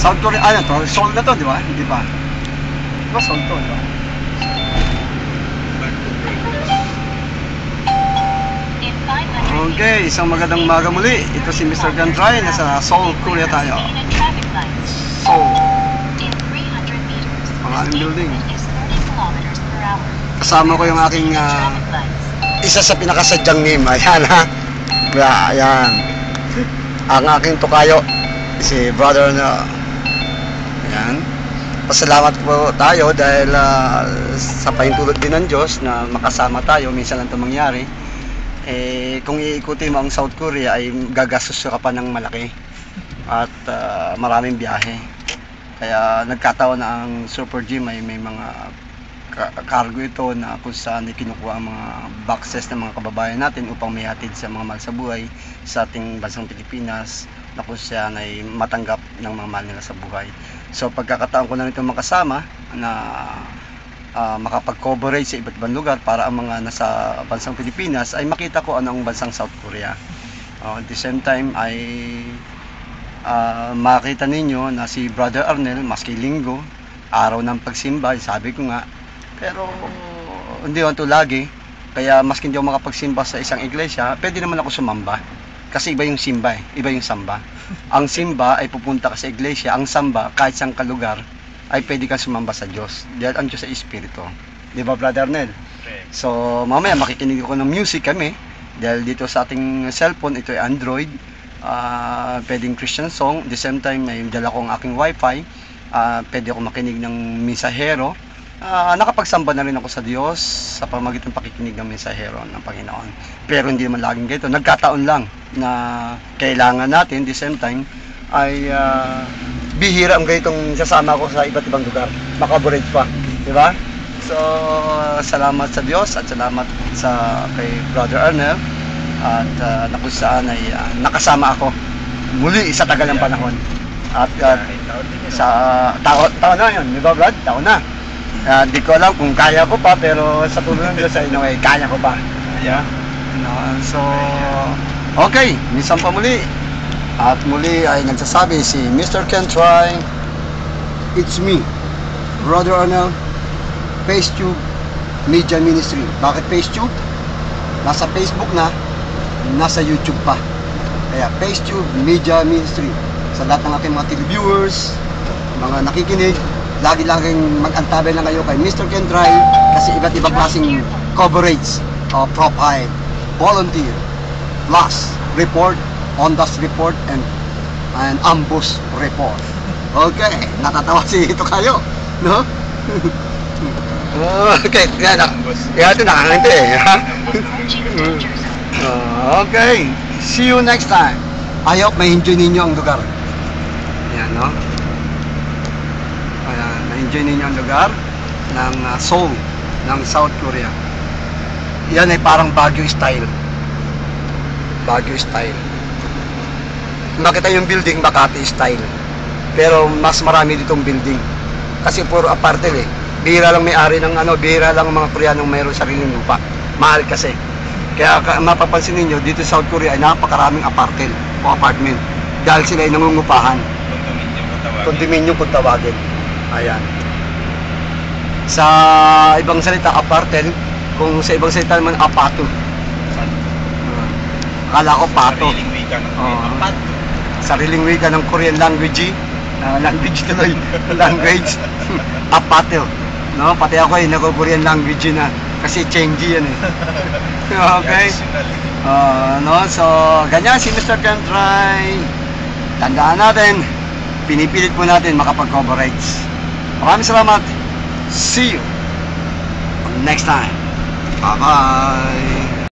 South Korea, ano to? Seoul na to, di ba? Hindi ba? Di ba Seoul to, di ba? Okay, isang magandang umaga muli. Ito si Mr. Gandray, nasa Seoul, Korea tayo. Seoul. Pangalang building. Kasama ko yung aking isa sa pinakasadyang name. Ayan ha. Ayan. Ang aking tukayo, si brother na. Ayan. Pasalamat po tayo dahil sa pahintulot din ng Diyos na makasama tayo. Minsan lang ito mangyari. Kung iikutin mo ang South Korea ay gagastos ka pa ng malaki at maraming biyahe. Kaya nagkataon na ang Super G may mga cargo ito na kung saan kinukuha ang mga boxes ng mga kababayan natin upang may hatid sa mga mahal sa buhay sa ating bansang Pilipinas na kung saan ay matanggap ng mga mahal nila sa buhay. So pagkakataon ko na nito makasama na makapag-coverage sa iba't ibang lugar para ang mga nasa bansang Pilipinas ay makita ko ano ang bansang South Korea. At the same time ay makita ninyo na si Brother Arnel, maski linggo, araw ng pagsimba, sabi ko nga, pero hindi ko ito lagi, kaya maski hindi ako makapagsimba sa isang iglesia, pwede naman ako sumamba. Kasi iba yung simba iba yung samba. Ang simba ay pupunta ka sa iglesia, ang samba kahit saan ka lugar, ay pwede kang sumamba sa Diyos. Dahil ang Diyos ay Espiritu. Di ba, Brother Arnel? Okay. So, mamaya makikinig ako ng music kami. Dahil dito sa ating cellphone, ito ay Android. Pwedeng Christian song. At the same time, may dala ko ang aking wifi. Pwede ako makinig ng mensahero. Nakapagsamba na rin ako sa Diyos sa pamamagitan ng pakikinig ng mensahero ng Panginoon. Pero hindi man laging ganito. Nagkataon lang na kailangan natin, at the same time, ay bihira ang ganitong sasama ko sa iba't ibang lugar. Makaburage pa, di ba? So, salamat sa Diyos at salamat sa kay Brother Arnel at na kung saan ay nakasama ako muli sa tagal ng panahon. At sa taon na yun, di ba, Brad? Taon na. Di ko alam kung kaya ko pa, pero sa tulong ng Diyos ay kaya ko pa. Yeah. So, okay, minsan pa muli. At muli ay nagsasabi si Mr. Gandray, it's me, Brother Arnel, FaceTube Media Ministry. Bakit FaceTube? Nasa Facebook na, nasa YouTube pa. Kaya FaceTube Media Ministry. Sa lahat ng aking mga televiewers, mga nakikinig, lagi-laging mag-antabay lang kayo kay Mr. Gandray kasi iba't ibang klaseng coverage, profile, volunteer, plus report, on-dust report and ambush report. Okay, natatawa si ito kayo, no? Okay, yan na. Yan ito nakangiti ha? Okay, see you next time. I hope may enjoy ninyo ang lugar. Yan, no? Ayan, na-enjoy ninyo ang lugar ng Seoul, ng South Korea. Yan ay parang Baguio style. Baguio style. Makita yung building, Makati style. Pero mas marami ditong building. Kasi puro apartment eh. Bihira lang may-ari ng bihira lang ang mga Koreanong mayroon sariling lupa. Mahal kasi. Kaya mapapansin niyo dito sa South Korea ay napakaraming apartment. Dahil sila ay nangungupahan. Condominium kung tawagin. Ayan. Sa ibang salita, apartment. Kung sa ibang salita naman, apato. Akala ko pato. Sariling wika ng Korean language. Language tuloy. Language. Apato. No, pati ako ay nag-Korean language na. Kasi Chengi yan eh. Okay. No, so, ganyan si Mr. Gandray. Tandaan natin, pinipilit po natin makapag-coverage. Maraming salamat. See you next time. Bye-bye.